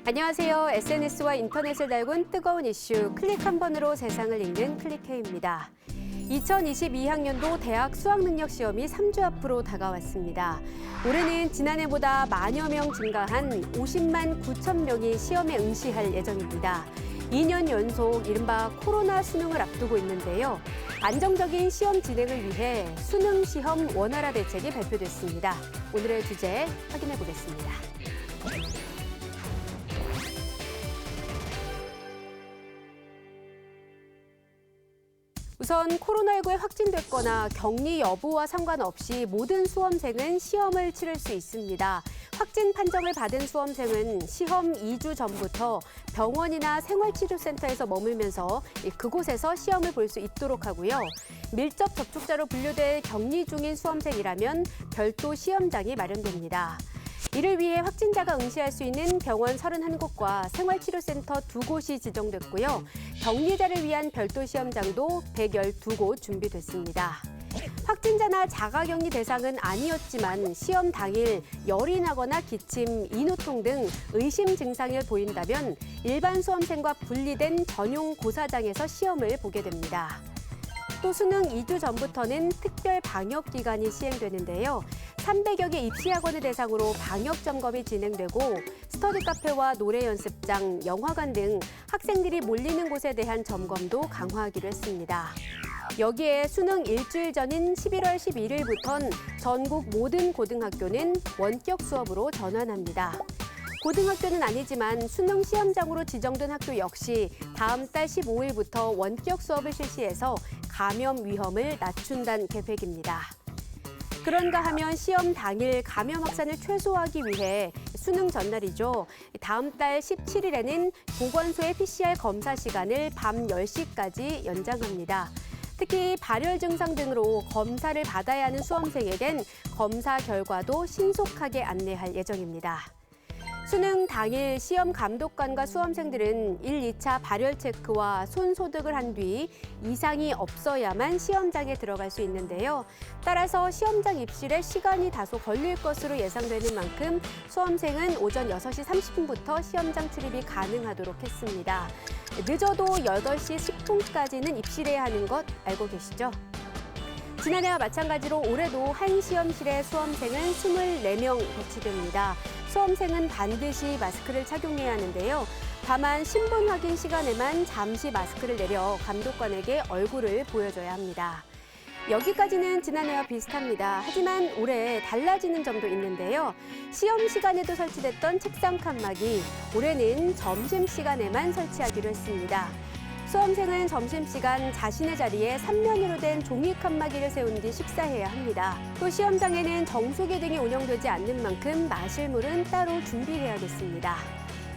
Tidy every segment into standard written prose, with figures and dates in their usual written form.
안녕하세요. SNS와 인터넷을 달군 뜨거운 이슈 클릭 한 번으로 세상을 읽는 클릭해입니다. 2022학년도 대학 수학능력시험이 3주 앞으로 다가왔습니다. 올해는 지난해보다 만여 명 증가한 50만 9천 명이 시험에 응시할 예정입니다. 2년 연속 이른바 코로나 수능을 앞두고 있는데요. 안정적인 시험 진행을 위해 수능 시험 원활화 대책이 발표됐습니다. 오늘의 주제 확인해 보겠습니다. 우선 코로나19에 확진됐거나 격리 여부와 상관없이 모든 수험생은 시험을 치를 수 있습니다. 확진 판정을 받은 수험생은 시험 2주 전부터 병원이나 생활치료센터에서 머물면서 그곳에서 시험을 볼 수 있도록 하고요. 밀접 접촉자로 분류될 격리 중인 수험생이라면 별도 시험장이 마련됩니다. 이를 위해 확진자가 응시할 수 있는 병원 31곳과 생활치료센터 2곳이 지정됐고요. 격리자를 위한 별도 시험장도 112곳 준비됐습니다. 확진자나 자가격리 대상은 아니었지만 시험 당일 열이 나거나 기침, 인후통 등 의심 증상을 보인다면 일반 수험생과 분리된 전용 고사장에서 시험을 보게 됩니다. 또 수능 2주 전부터는 특별 방역 기간이 시행되는데요. 300여 개 입시학원을 대상으로 방역 점검이 진행되고 스터디 카페와 노래 연습장, 영화관 등 학생들이 몰리는 곳에 대한 점검도 강화하기로 했습니다. 여기에 수능 일주일 전인 11월 11일부터는 전국 모든 고등학교는 원격 수업으로 전환합니다. 고등학교는 아니지만 수능 시험장으로 지정된 학교 역시 다음 달 15일부터 원격 수업을 실시해서 감염 위험을 낮춘다는 계획입니다. 그런가 하면 시험 당일 감염 확산을 최소화하기 위해 수능 전날이죠. 다음 달 17일에는 보건소의 PCR 검사 시간을 밤 10시까지 연장합니다. 특히 발열 증상 등으로 검사를 받아야 하는 수험생에겐 검사 결과도 신속하게 안내할 예정입니다. 수능 당일 시험 감독관과 수험생들은 1, 2차 발열 체크와 손 소독을 한 뒤 이상이 없어야만 시험장에 들어갈 수 있는데요. 따라서 시험장 입실에 시간이 다소 걸릴 것으로 예상되는 만큼 수험생은 오전 6시 30분부터 시험장 출입이 가능하도록 했습니다. 늦어도 8시 10분까지는 입실해야 하는 것 알고 계시죠? 지난해와 마찬가지로 올해도 한 시험실에 수험생은 24명 배치됩니다. 수험생은 반드시 마스크를 착용해야 하는데요. 다만 신분 확인 시간에만 잠시 마스크를 내려 감독관에게 얼굴을 보여줘야 합니다. 여기까지는 지난해와 비슷합니다. 하지만 올해 달라지는 점도 있는데요. 시험 시간에도 설치됐던 책상 칸막이 올해는 점심시간에만 설치하기로 했습니다. 수험생은 점심시간 자신의 자리에 3면으로 된 종이 칸막이를 세운 뒤 식사해야 합니다. 또 시험장에는 정수기 등이 운영되지 않는 만큼 마실 물은 따로 준비해야겠습니다.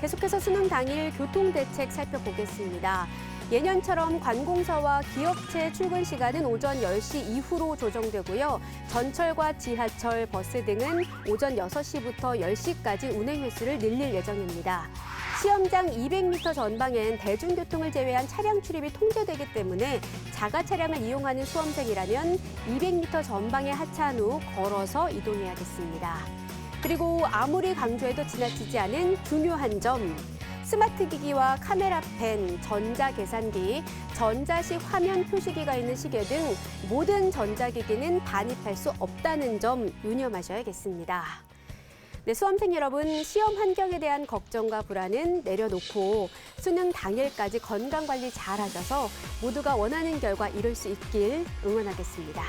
계속해서 수능 당일 교통대책 살펴보겠습니다. 예년처럼 관공서와 기업체 출근 시간은 오전 10시 이후로 조정되고요. 전철과 지하철, 버스 등은 오전 6시부터 10시까지 운행 횟수를 늘릴 예정입니다. 시험장 200m 전방엔 대중교통을 제외한 차량 출입이 통제되기 때문에 자가 차량을 이용하는 수험생이라면 200m 전방에 하차한 후 걸어서 이동해야겠습니다. 그리고 아무리 강조해도 지나치지 않은 중요한 점, 스마트 기기와 카메라 펜, 전자계산기, 전자식 화면 표시기가 있는 시계 등 모든 전자기기는 반입할 수 없다는 점 유념하셔야겠습니다. 네, 수험생 여러분, 시험 환경에 대한 걱정과 불안은 내려놓고 수능 당일까지 건강관리 잘 하셔서 모두가 원하는 결과 이룰 수 있길 응원하겠습니다.